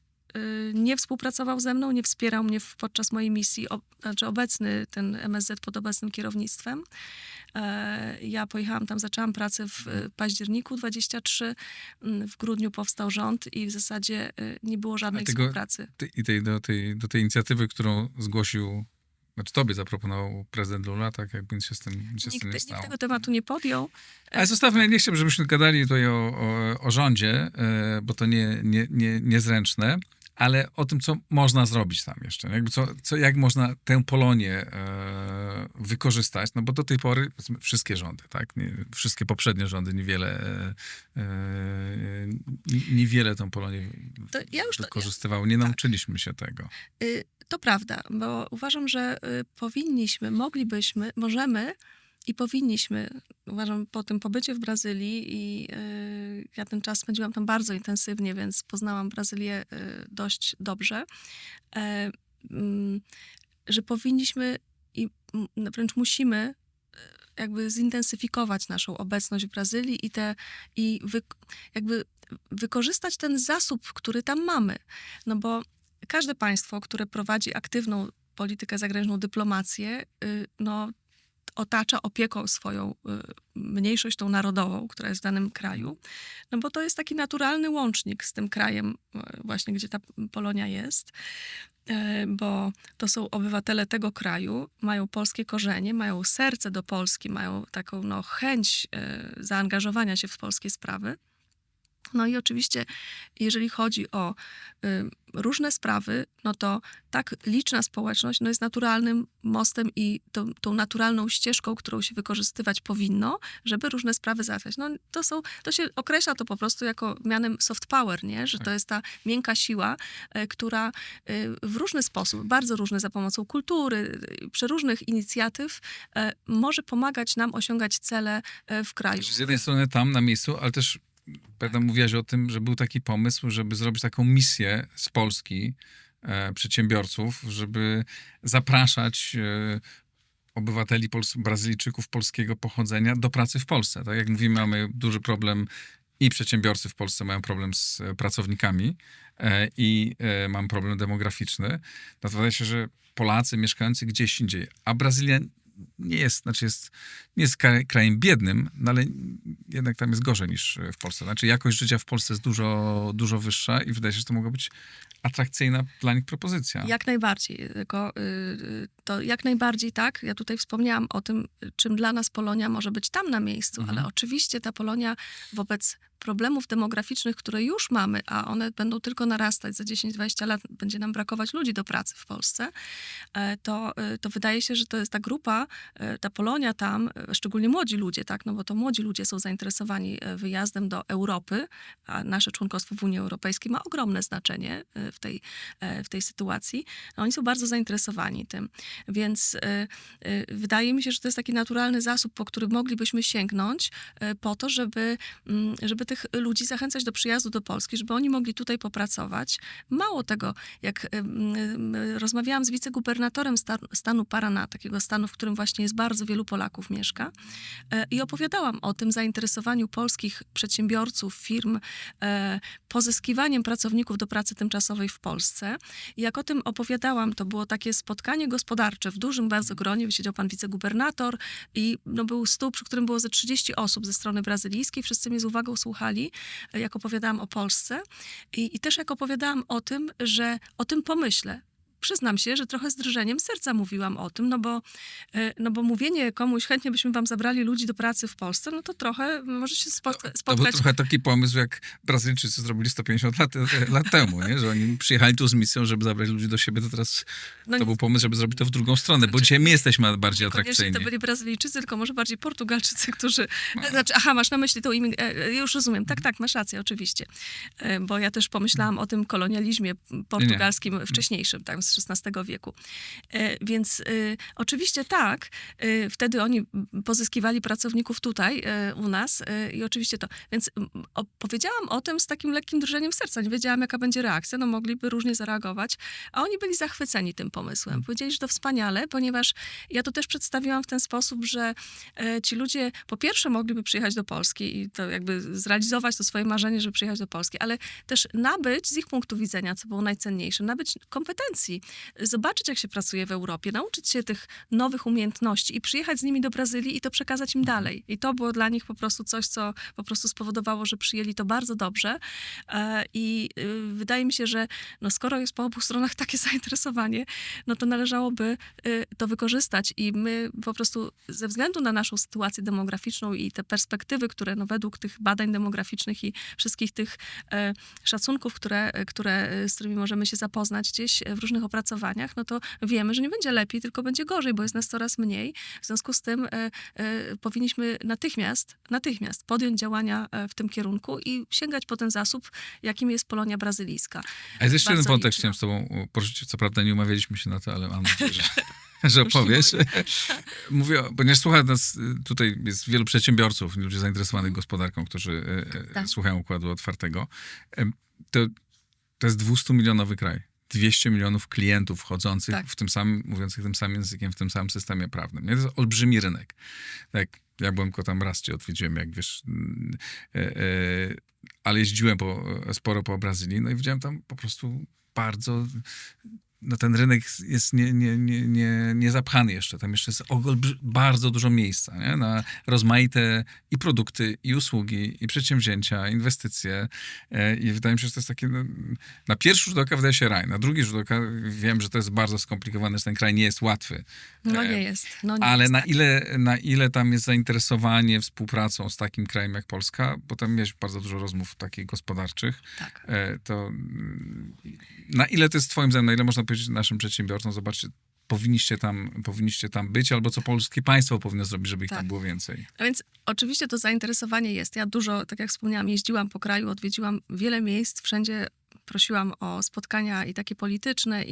nie współpracował ze mną, nie wspierał mnie podczas mojej misji, znaczy obecny ten MSZ pod obecnym kierownictwem. Ja pojechałam tam, zaczęłam pracę w październiku 23, w grudniu powstał rząd i w zasadzie nie było żadnej współpracy. Do tej inicjatywy, którą zgłosił, znaczy tobie zaproponował prezydent Lula, tak jakby nic się z tym nie stało. Nikt tego tematu nie podjął. Ale zostawmy, nie chciałbym, żebyśmy gadali tutaj o rządzie, bo to niezręczne, ale o tym, co można zrobić tam jeszcze. Jakby jak można tę Polonię wykorzystać, no bo do tej pory wszystkie rządy, tak? Wszystkie poprzednie rządy niewiele tą Polonię wykorzystywały. Nie nauczyliśmy się tego. To prawda, bo uważam, że możemy i powinniśmy, uważam, po tym pobycie w Brazylii i ja ten czas spędziłam tam bardzo intensywnie, więc poznałam Brazylię dość dobrze, że powinniśmy i wręcz musimy jakby zintensyfikować naszą obecność w Brazylii jakby wykorzystać ten zasób, który tam mamy. No bo każde państwo, które prowadzi aktywną politykę zagraniczną, dyplomację, otacza opieką swoją mniejszość tą narodową, która jest w danym kraju, no bo to jest taki naturalny łącznik z tym krajem właśnie, gdzie ta Polonia jest, bo to są obywatele tego kraju, mają polskie korzenie, mają serce do Polski, mają taką chęć zaangażowania się w polskie sprawy. No i oczywiście, jeżeli chodzi o różne sprawy, no to tak liczna społeczność jest naturalnym mostem i tą naturalną ścieżką, którą się wykorzystywać powinno, żeby różne sprawy załatwiać. No to się określa to po prostu jako mianem soft power, nie? Że to jest ta miękka siła, która w różny sposób, bardzo różny, za pomocą kultury, przeróżnych inicjatyw może pomagać nam osiągać cele w kraju. Z jednej strony tam na miejscu, ale też pamiętam, mówiłaś o tym, że był taki pomysł, żeby zrobić taką misję z Polski przedsiębiorców, żeby zapraszać obywateli Brazylijczyków polskiego pochodzenia do pracy w Polsce. Tak jak mówimy, mamy duży problem i przedsiębiorcy w Polsce mają problem z pracownikami i mamy problem demograficzny. No to wydaje się, że Polacy mieszkający gdzieś indziej, a Brazylia nie jest krajem biednym, no ale jednak tam jest gorzej niż w Polsce. Znaczy jakość życia w Polsce jest dużo wyższa i wydaje się, że to mogła być atrakcyjna dla nich propozycja. Jak najbardziej. Tylko to jak najbardziej tak. Ja tutaj wspomniałam o tym, czym dla nas Polonia może być tam na miejscu, ale oczywiście ta Polonia wobec problemów demograficznych, które już mamy, a one będą tylko narastać, za 10-20 lat będzie nam brakować ludzi do pracy w Polsce, to wydaje się, że to jest ta grupa, ta Polonia tam, szczególnie młodzi ludzie, tak, no bo to młodzi ludzie są zainteresowani wyjazdem do Europy, a nasze członkostwo w Unii Europejskiej ma ogromne znaczenie w tej sytuacji. No, oni są bardzo zainteresowani tym, więc wydaje mi się, że to jest taki naturalny zasób, po który moglibyśmy sięgnąć po to, żeby tych ludzi zachęcać do przyjazdu do Polski, żeby oni mogli tutaj popracować. Mało tego, jak rozmawiałam z wicegubernatorem stanu Paraná, takiego stanu, w którym właśnie jest bardzo wielu Polaków mieszka, i opowiadałam o tym zainteresowaniu polskich przedsiębiorców, firm pozyskiwaniem pracowników do pracy tymczasowej w Polsce. I jak o tym opowiadałam, to było takie spotkanie gospodarcze w dużym bardzo gronie, siedział pan wicegubernator i był stół, przy którym było ze 30 osób ze strony brazylijskiej. Wszyscy mnie z uwagą słuchali, jak opowiadałam o Polsce i też jak opowiadałam o tym, że o tym pomyślę. Przyznam się, że trochę z drżeniem serca mówiłam o tym, no bo mówienie komuś, chętnie byśmy wam zabrali ludzi do pracy w Polsce, no to trochę może się spotkać. To był trochę taki pomysł, jak Brazylijczycy zrobili 150 lat temu, nie? Że oni przyjechali tu z misją, żeby zabrać ludzi do siebie, to teraz to był pomysł, żeby zrobić to w drugą stronę, bo dzisiaj my jesteśmy bardziej atrakcyjni. To byli Brazylijczycy, tylko może bardziej Portugalczycy, którzy... Znaczy, aha, masz na myśli tą już rozumiem. Tak, masz rację, oczywiście. Bo ja też pomyślałam o tym kolonializmie portugalskim wcześniejszym, tam z z XVI wieku. Więc oczywiście tak, wtedy oni pozyskiwali pracowników tutaj u nas i oczywiście to. Więc powiedziałam o tym z takim lekkim drżeniem serca. Nie wiedziałam, jaka będzie reakcja. No mogliby różnie zareagować, a oni byli zachwyceni tym pomysłem. Powiedzieli, że to wspaniale, ponieważ ja to też przedstawiłam w ten sposób, że ci ludzie po pierwsze mogliby przyjechać do Polski i to jakby zrealizować to swoje marzenie, żeby przyjechać do Polski, ale też nabyć z ich punktu widzenia, co było najcenniejsze, nabyć kompetencji, zobaczyć, jak się pracuje w Europie, nauczyć się tych nowych umiejętności i przyjechać z nimi do Brazylii i to przekazać im dalej. I to było dla nich po prostu coś, co po prostu spowodowało, że przyjęli to bardzo dobrze. I wydaje mi się, że no skoro jest po obu stronach takie zainteresowanie, no to należałoby to wykorzystać i my po prostu ze względu na naszą sytuację demograficzną i te perspektywy, które no według tych badań demograficznych i wszystkich tych szacunków, z którymi możemy się zapoznać gdzieś w różnych opracowaniach, no to wiemy, że nie będzie lepiej, tylko będzie gorzej, bo jest nas coraz mniej. W związku z tym powinniśmy natychmiast podjąć działania w tym kierunku i sięgać po ten zasób, jakim jest Polonia brazylijska. A jest jeszcze jeden Bardzo wątek, liczna. chciałem z tobą poruszyć. Co prawda nie umawialiśmy się na to, ale mam nadzieję, że opowiesz. Mówię, ponieważ słucha nas, tutaj jest wielu przedsiębiorców, ludzi zainteresowanych gospodarką, którzy Tak. słuchają Układu Otwartego. To jest 200-milionowy kraj. 200 milionów klientów wchodzących Tak. w tym samym, mówiących tym samym językiem, w tym samym systemie prawnym. Nie? To jest olbrzymi rynek. Tak, ja byłem tylko tam raz, cię odwiedziłem, jak wiesz, ale jeździłem sporo po Brazylii, no i widziałem tam po prostu bardzo... No ten rynek jest nie zapchany jeszcze. Tam jeszcze jest bardzo dużo miejsca, nie? Na rozmaite i produkty, i usługi, i przedsięwzięcia, inwestycje. I wydaje mi się, że to jest takie... No, na pierwszy rzut oka wydaje się raj. Na drugi rzut oka wiem, że to jest bardzo skomplikowane, że ten kraj nie jest łatwy. No nie jest. No nie Ale jest, tak. na ile tam jest zainteresowanie współpracą z takim krajem jak Polska, bo tam miałeś bardzo dużo rozmów takich gospodarczych, Tak. to na ile to jest twoim zdaniem, na ile można powiedzieć naszym przedsiębiorcom, zobaczcie, powinniście tam być, albo co polskie państwo powinno zrobić, żeby ich Tak. tam było więcej. A więc oczywiście to zainteresowanie jest. Ja dużo, tak jak wspomniałam, jeździłam po kraju, odwiedziłam wiele miejsc, wszędzie prosiłam o spotkania i takie polityczne,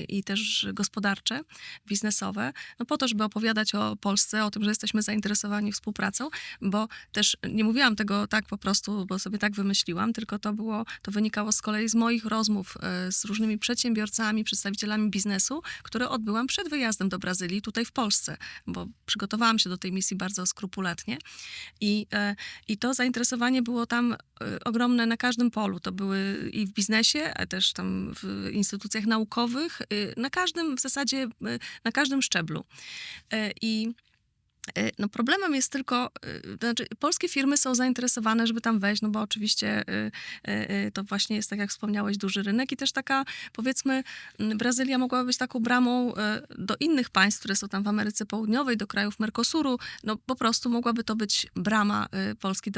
i też gospodarcze, biznesowe, no po to, żeby opowiadać o Polsce, o tym, że jesteśmy zainteresowani współpracą, bo też nie mówiłam tego tak po prostu, bo sobie tak wymyśliłam, tylko to wynikało z kolei z moich rozmów z różnymi przedsiębiorcami, przedstawicielami biznesu, które odbyłam przed wyjazdem do Brazylii, tutaj w Polsce, bo przygotowałam się do tej misji bardzo skrupulatnie i to zainteresowanie było tam ogromne na każdym polu. To były i w biznesie, a też tam w instytucjach naukowych, w zasadzie na każdym szczeblu. No problemem jest tylko, znaczy polskie firmy są zainteresowane, żeby tam wejść, no bo oczywiście to właśnie jest, tak jak wspomniałeś, duży rynek i też taka, powiedzmy, Brazylia mogłaby być taką bramą do innych państw, które są tam w Ameryce Południowej, do krajów Mercosuru, no po prostu mogłaby to być brama Polski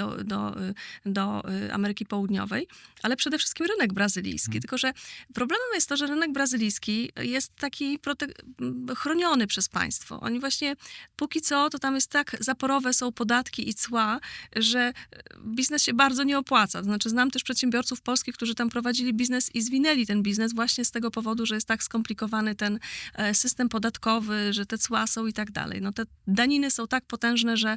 do Ameryki Południowej, ale przede wszystkim rynek brazylijski, tylko że problemem jest to, że rynek brazylijski jest taki chroniony przez państwo. Oni właśnie póki co to tam jest tak zaporowe są podatki i cła, że biznes się bardzo nie opłaca. To znaczy znam też przedsiębiorców polskich, którzy tam prowadzili biznes i zwinęli ten biznes właśnie z tego powodu, że jest tak skomplikowany ten system podatkowy, że te cła są i tak dalej. No te daniny są tak potężne, że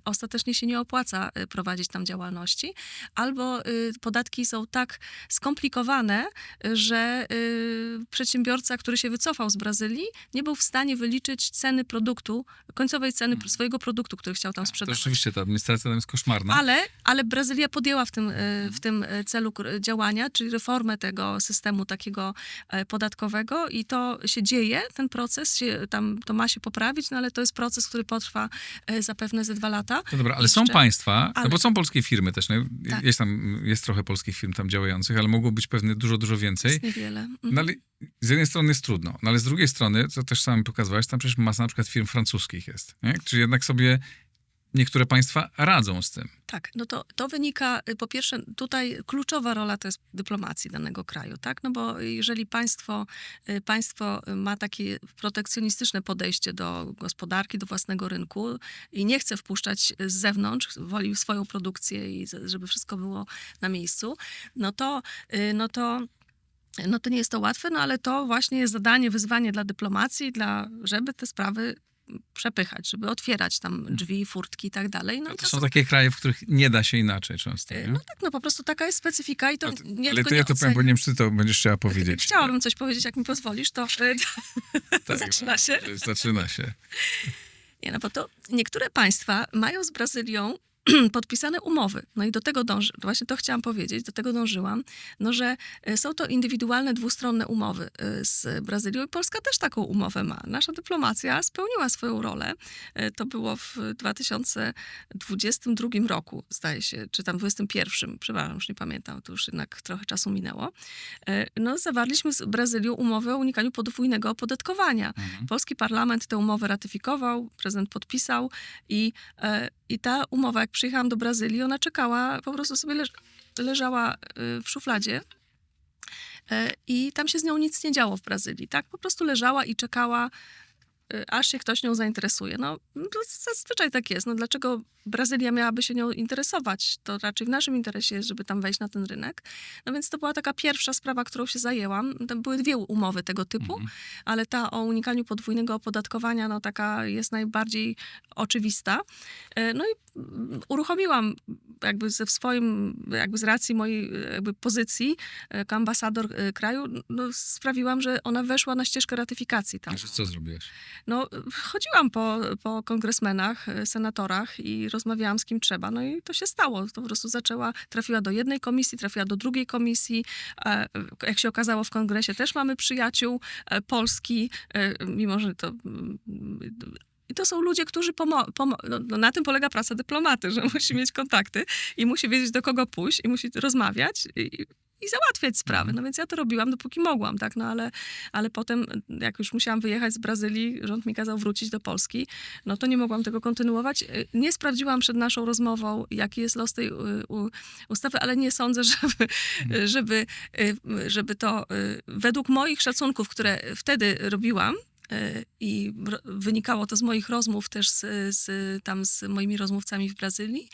ostatecznie się nie opłaca prowadzić tam działalności. Albo podatki są tak skomplikowane, że przedsiębiorca, który się wycofał z Brazylii, nie był w stanie wyliczyć ceny produktu, końcowej ceny swojego produktu, który chciał tam To sprzedawać. rzeczywiście ta administracja tam jest koszmarna. Ale Brazylia podjęła w tym celu działania, czyli reformę tego systemu takiego podatkowego i to się dzieje, ten proces, to ma się poprawić, no ale to jest proces, który potrwa zapewne ze 2 lata. No dobra, ale jeszcze. są państwa, no Ale- bo są polskie firmy też, no, Tak. jest trochę polskich firm tam działających, ale mogło być pewnie dużo więcej. Jest niewiele. Mhm. No ale z jednej strony jest trudno, no ale z drugiej strony, co też sam pokazywałeś, tam przecież masa na przykład firm francuskich jest, nie? Czyli jednak sobie niektóre państwa radzą z tym. Tak, no to wynika, po pierwsze, tutaj kluczowa rola to jest dyplomacji danego kraju, tak? No bo jeżeli państwo ma takie protekcjonistyczne podejście do gospodarki, do własnego rynku i nie chce wpuszczać z zewnątrz, woli swoją produkcję i żeby wszystko było na miejscu, no to no to nie jest to łatwe, no ale to właśnie jest zadanie, wyzwanie dla dyplomacji, żeby te sprawy przepychać, żeby otwierać tam drzwi, furtki i tak dalej. No, i To są takie kraje, w których nie da się inaczej często, nie? no tak, no po prostu taka jest specyfika i to nie Ale tylko to nie ja to powiem, bo nie wiem, czy ty to będziesz chciała powiedzieć. Chciałabym coś powiedzieć, jak mi pozwolisz, to Tak, zaczyna się. Zaczyna się. Nie, no bo to niektóre państwa mają z Brazylią podpisane umowy. No i do tego właśnie to chciałam powiedzieć, do tego dążyłam, no że są to indywidualne, dwustronne umowy z Brazylią i Polska też taką umowę ma. Nasza dyplomacja spełniła swoją rolę. To było w 2022 roku, zdaje się, czy tam 2021, przepraszam, już nie pamiętam, to już jednak trochę czasu minęło. No zawarliśmy z Brazylią umowę o unikaniu podwójnego opodatkowania. Polski parlament tę umowę ratyfikował, prezydent podpisał i ta umowa, jak przyjechałam do Brazylii, ona czekała, po prostu sobie leżała w szufladzie i tam się z nią nic nie działo w Brazylii, tak? Po prostu leżała i czekała, aż się ktoś nią zainteresuje. No, to zazwyczaj tak jest. No, dlaczego Brazylia miałaby się nią interesować? To raczej w naszym interesie jest, żeby tam wejść na ten rynek. No więc to była taka pierwsza sprawa, którą się zajęłam. Tam były 2 umowy tego typu, ale ta o unikaniu podwójnego opodatkowania, no taka jest najbardziej oczywista. No i uruchomiłam jakby z racji mojej jakby pozycji jako ambasador kraju, no sprawiłam, że ona weszła na ścieżkę ratyfikacji tam. Co zrobiłeś? No, chodziłam po kongresmenach, senatorach i rozmawiałam z kim trzeba. No i to się stało. To po prostu trafiła do jednej komisji, trafiła do drugiej komisji. Jak się okazało w kongresie też mamy przyjaciół Polski, mimo że to... I to są ludzie, którzy no, na tym polega praca dyplomaty, że musi mieć kontakty i musi wiedzieć, do kogo pójść i musi rozmawiać i załatwiać sprawy. No więc ja to robiłam, dopóki mogłam, tak? No ale potem, jak już musiałam wyjechać z Brazylii, rząd mi kazał wrócić do Polski, no to nie mogłam tego kontynuować. Nie sprawdziłam przed naszą rozmową, jaki jest los tej ustawy, ale nie sądzę, żeby to według moich szacunków, które wtedy robiłam, i wynikało to z moich rozmów też z moimi rozmówcami w Brazylii,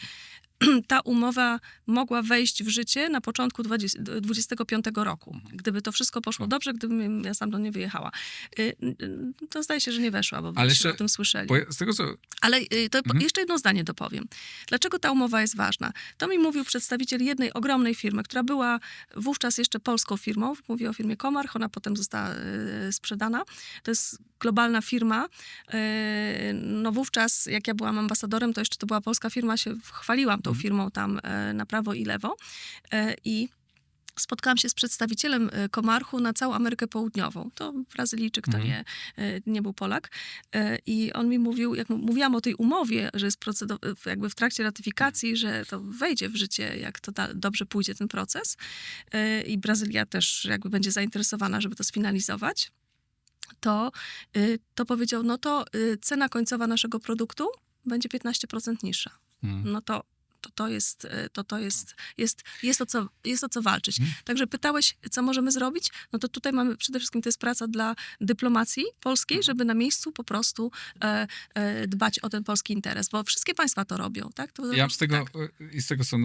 ta umowa mogła wejść w życie na początku 2025 roku. Gdyby to wszystko poszło dobrze, gdybym ja stamtąd nie wyjechała. To zdaje się, że nie weszła, bo byśmy o tym słyszeli. Z tego, co... Ale jeszcze jedno zdanie dopowiem. Dlaczego ta umowa jest ważna? To mi mówił przedstawiciel jednej ogromnej firmy, która była wówczas jeszcze polską firmą. Mówię o firmie Comarch, ona potem została sprzedana. To jest globalna firma. No wówczas, jak ja byłam ambasadorem, to jeszcze to była polska firma, się chwaliłam tą firmą tam na prawo i lewo. I spotkałam się z przedstawicielem Comarchu na całą Amerykę Południową. To Brazylijczyk, to nie był Polak. I on mi mówił, jak mówiłam o tej umowie, że jest jakby w trakcie ratyfikacji, że to wejdzie w życie, jak to dobrze pójdzie ten proces. I Brazylia też jakby będzie zainteresowana, żeby to sfinalizować. To powiedział, no to cena końcowa naszego produktu będzie 15% niższa. No to jest o co walczyć. Także pytałeś, co możemy zrobić? No to tutaj mamy przede wszystkim, to jest praca dla dyplomacji polskiej, żeby na miejscu po prostu dbać o ten polski interes, bo wszystkie państwa to robią, tak? Ja z tego, co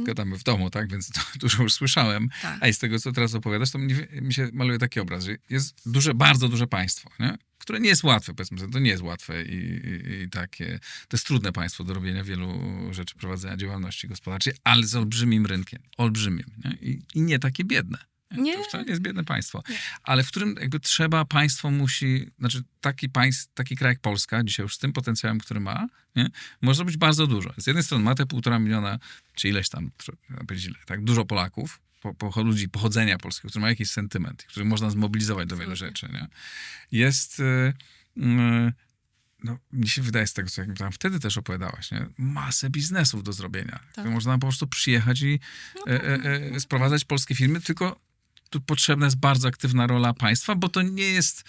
gadamy w domu, tak? Więc to dużo już słyszałem, tak. A i z tego, co teraz opowiadasz, to mi się maluje taki obraz, że jest bardzo duże państwo, nie? Które nie jest łatwe, powiedzmy sobie, to nie jest łatwe i takie, to jest trudne państwo do robienia wielu rzeczy, prowadzenia działalności gospodarczej, ale z olbrzymim rynkiem, olbrzymim, nie? I nie takie biedne. Nie. To wcale nie jest biedne państwo, ale w którym jakby państwo musi, znaczy taki kraj jak Polska, dzisiaj już z tym potencjałem, który ma, nie? Może być bardzo dużo. Z jednej strony ma te 1,5 miliona, czy ileś tam, tak, dużo Polaków, ludzi pochodzenia polskiego, którzy mają jakiś sentyment, których można zmobilizować do wielu rzeczy. Nie? Jest, no, mi się wydaje z tego, co jak tam wtedy też opowiadałaś, nie? Masę biznesów do zrobienia. Tak. Można po prostu przyjechać i sprowadzać polskie firmy, tylko tu potrzebna jest bardzo aktywna rola państwa, bo to nie jest,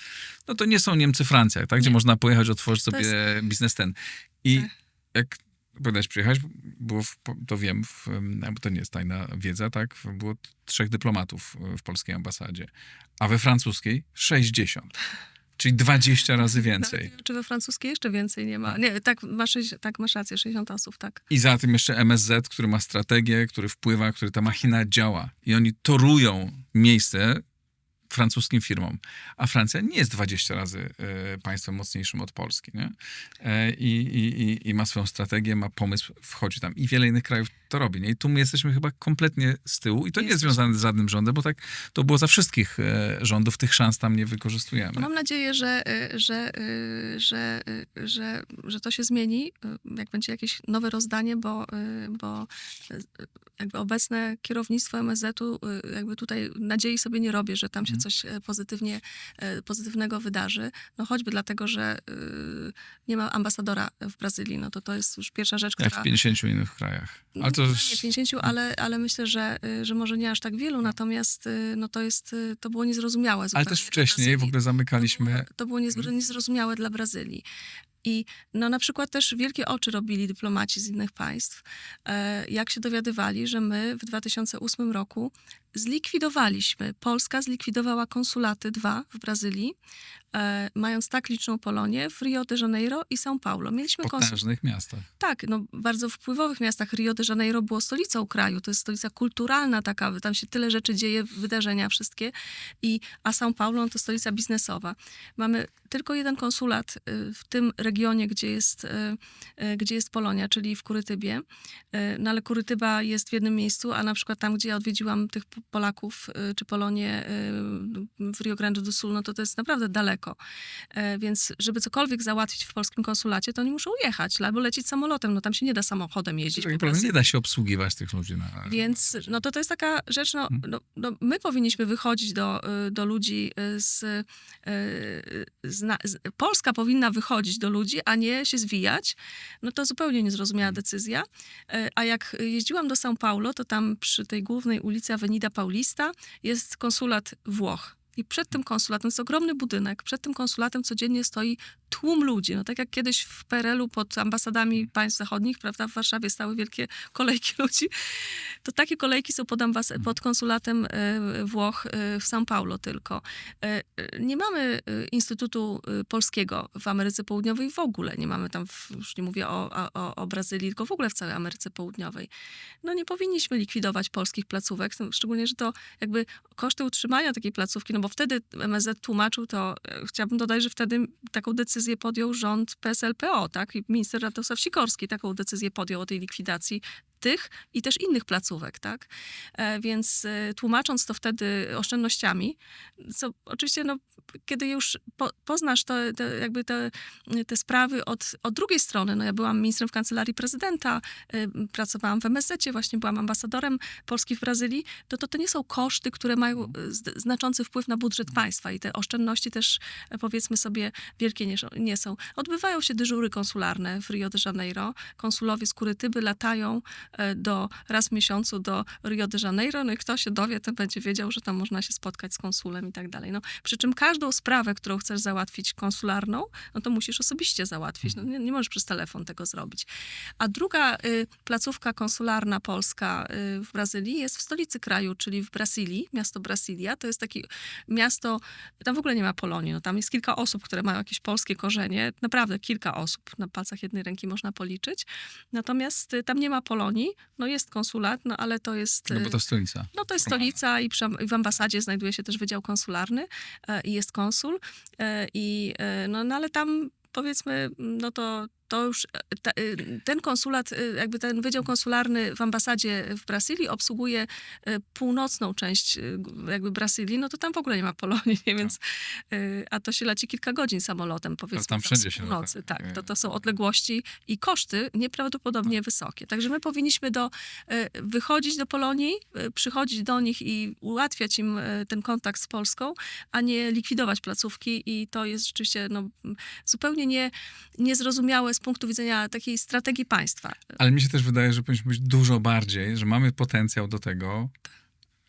no to nie są Niemcy, Francja, tak? Gdzie można pojechać, otworzyć sobie biznes ten. I jak opowiadać, przyjechać, było to wiem, bo to nie jest tajna wiedza, tak? Było 3 dyplomatów w polskiej ambasadzie, a we francuskiej 60. Czyli 20 razy więcej. Nawet, czy we francuskiej jeszcze więcej nie ma. Nie, tak, masz rację, 60 osób, tak. I za tym jeszcze MSZ, który ma strategię, który wpływa, który ta machina działa. I oni torują miejsce, francuskim firmom. A Francja nie jest 20 razy państwem mocniejszym od Polski, nie? I ma swoją strategię, ma pomysł, wchodzi tam. I wiele innych krajów to robi, nie? I tu my jesteśmy chyba kompletnie z tyłu. I to nie jest związane z żadnym rządem, bo tak to było za wszystkich rządów. Tych szans tam nie wykorzystujemy. No mam nadzieję, że to się zmieni, jak będzie jakieś nowe rozdanie, bo jakby obecne kierownictwo MSZ-u jakby tutaj nadziei sobie nie robię, że tam się coś pozytywnego wydarzy. No choćby dlatego, że nie ma ambasadora w Brazylii. No to jest już pierwsza rzecz, Jak która... w 50 innych krajach. Ale to... Nie 50, ale myślę, że może nie aż tak wielu, natomiast no to było niezrozumiałe zupełnie. Ale też wcześniej w ogóle zamykaliśmy... To było niezrozumiałe dla Brazylii. I no, na przykład też wielkie oczy robili dyplomaci z innych państw, jak się dowiadywali, że my w 2008 roku Polska zlikwidowała konsulaty 2 w Brazylii, mając tak liczną Polonię w Rio de Janeiro i São Paulo. Mieliśmy W potężnych miastach. Tak, no bardzo wpływowych miastach. Rio de Janeiro było stolicą kraju, to jest stolica kulturalna taka, tam się tyle rzeczy dzieje, wydarzenia wszystkie, a São Paulo to stolica biznesowa. Mamy tylko jeden konsulat w tym regionie, gdzie jest Polonia, czyli w Kurytybie. No ale Kurytyba jest w jednym miejscu, a na przykład tam, gdzie ja odwiedziłam tych Polaków czy Polonię w Rio Grande do Sul, no to jest naprawdę daleko. Więc żeby cokolwiek załatwić w polskim konsulacie, to oni muszą jechać albo lecieć samolotem. No tam się nie da samochodem jeździć. Tak naprawdę nie da się obsługiwać tych ludzi. Więc no to jest taka rzecz, my powinniśmy wychodzić do ludzi Polska powinna wychodzić do ludzi, a nie się zwijać. No to zupełnie niezrozumiała decyzja. A jak jeździłam do São Paulo, to tam przy tej głównej ulicy Avenida Paulista jest konsulat Włoch. I przed tym konsulatem, to jest ogromny budynek, przed tym konsulatem codziennie stoi tłum ludzi. No tak jak kiedyś w PRL-u pod ambasadami państw zachodnich, prawda, w Warszawie stały wielkie kolejki ludzi, to takie kolejki są pod konsulatem Włoch w São Paulo tylko. Nie mamy Instytutu Polskiego w Ameryce Południowej w ogóle. Nie mamy tam, już nie mówię o Brazylii, tylko w ogóle w całej Ameryce Południowej. No nie powinniśmy likwidować polskich placówek, szczególnie, że to jakby koszty utrzymania takiej placówki, no bo wtedy MSZ tłumaczył to, chciałabym dodać, że wtedy taką decyzję podjął rząd PSL-PO, tak? I minister Radosław Sikorski taką decyzję podjął o tej likwidacji tych i też innych placówek, tak? Więc tłumacząc to wtedy oszczędnościami, co oczywiście, no, kiedy już poznasz jakby te sprawy od drugiej strony, no ja byłam ministrem w kancelarii prezydenta, pracowałam w MSZ-cie, właśnie byłam ambasadorem Polski w Brazylii, to nie są koszty, które mają znaczący wpływ na budżet państwa i te oszczędności też, powiedzmy sobie, wielkie nie są. Odbywają się dyżury konsularne w Rio de Janeiro. Konsulowie z Kurytyby latają raz w miesiącu do Rio de Janeiro, no i kto się dowie, ten będzie wiedział, że tam można się spotkać z konsulem i tak dalej. No, przy czym każdą sprawę, którą chcesz załatwić konsularną, no to musisz osobiście załatwić. No, nie możesz przez telefon tego zrobić. A druga placówka konsularna polska w Brazylii jest w stolicy kraju, czyli w Brasílii, miasto Brasilia. To jest takie miasto, tam w ogóle nie ma Polonii, no tam jest kilka osób, które mają jakieś polskie korzenie, naprawdę kilka osób, na palcach jednej ręki można policzyć. Natomiast tam nie ma Polonii, no jest konsulat, no ale to jest... No bo to stolica. No to jest stolica i w ambasadzie znajduje się też wydział konsularny i jest konsul. No ale tam powiedzmy, no to już ten konsulat, jakby ten wydział konsularny w ambasadzie w Brazylii obsługuje północną część jakby Brazylii, no to tam w ogóle nie ma Polonii, nie? Więc, a to się leci kilka godzin samolotem, powiedzmy, tam wszędzie z się północy. lata. Tak, to są odległości i koszty nieprawdopodobnie wysokie. Także my powinniśmy wychodzić do Polonii, przychodzić do nich i ułatwiać im ten kontakt z Polską, a nie likwidować placówki i to jest rzeczywiście zupełnie niezrozumiałe z punktu widzenia takiej strategii państwa. Ale mi się też wydaje, że powinniśmy być dużo bardziej, że mamy potencjał do tego,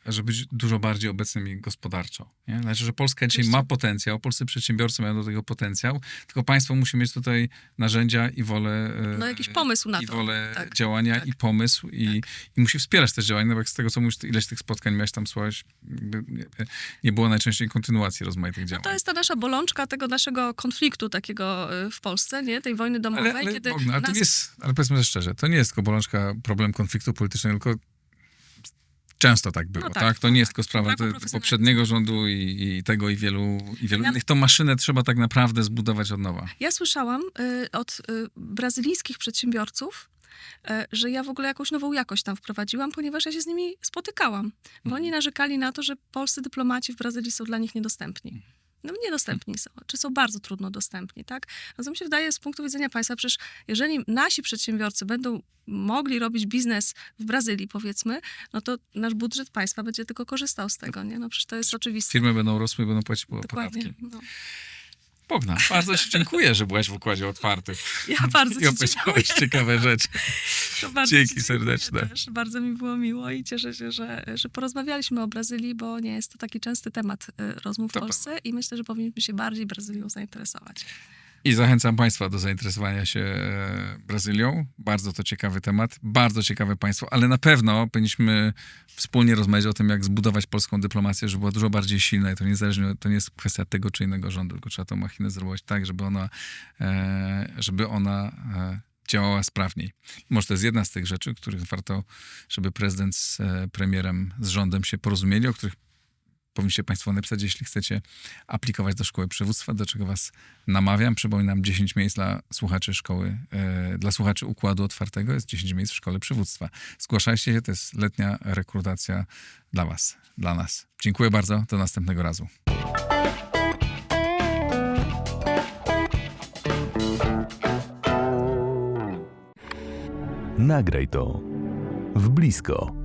żeby być dużo bardziej obecnymi gospodarczo. Nie? Znaczy, że Polska dzisiaj ma potencjał, polscy przedsiębiorcy mają do tego potencjał, tylko państwo musi mieć tutaj narzędzia i wolę... No jakiś pomysł na to. I wolę tak, działania tak, i pomysł i musi wspierać też działania, no bo jak z tego, co mówisz, to ileś tych spotkań miałeś tam słuchać, nie było najczęściej kontynuacji rozmaitych działań. No to jest ta nasza bolączka tego naszego konfliktu takiego w Polsce, nie? Tej wojny domowej. Kiedy ale powiedzmy sobie szczerze, to nie jest tylko bolączka, problem konfliktu politycznego, tylko Często tak było, No tak? tak, To nie jest tylko sprawa braku te, profesjonalizmu. poprzedniego rządu i tego i wielu Ja- innych. Tą maszynę trzeba tak naprawdę zbudować od nowa. Ja słyszałam od brazylijskich przedsiębiorców, że ja w ogóle jakąś nową jakość tam wprowadziłam, ponieważ ja się z nimi spotykałam. Bo oni narzekali na to, że polscy dyplomaci w Brazylii są dla nich niedostępni. No niedostępni są, czy są bardzo trudno dostępni, tak? No to mi się wydaje z punktu widzenia państwa, przecież jeżeli nasi przedsiębiorcy będą mogli robić biznes w Brazylii, powiedzmy, no to nasz budżet państwa będzie tylko korzystał z tego, nie? No przecież to jest oczywiste. Firmy będą rosły, będą płacić Dokładnie. podatki. No. Bogna, bardzo ci dziękuję, że byłaś w Układzie Otwartym. Ja bardzo I ci dziękuję. opowiedziałeś ciekawe rzeczy. To bardzo Dzięki ci dziękuję serdeczne. też. Bardzo mi było miło i cieszę się, że porozmawialiśmy o Brazylii, bo nie jest to taki częsty temat rozmów w To Polsce i myślę, że powinniśmy się bardziej Brazylią zainteresować. I zachęcam Państwa do zainteresowania się Brazylią. Bardzo to ciekawy temat, bardzo ciekawe państwo, ale na pewno powinniśmy wspólnie rozmawiać o tym, jak zbudować polską dyplomację, żeby była dużo bardziej silna i to niezależnie, to nie jest kwestia tego czy innego rządu, tylko trzeba tą machinę zrobić tak, żeby ona działała sprawniej. Może to jest jedna z tych rzeczy, których warto, żeby prezydent z premierem, z rządem się porozumieli, o których powinniście Państwo napisać, jeśli chcecie aplikować do szkoły przywództwa, do czego Was namawiam. Przypominam, 10 miejsc dla słuchaczy szkoły, dla słuchaczy Układu Otwartego jest 10 miejsc w szkole przywództwa. Zgłaszajcie się, to jest letnia rekrutacja dla Was, dla nas. Dziękuję bardzo, do następnego razu. Nagraj to w blisko.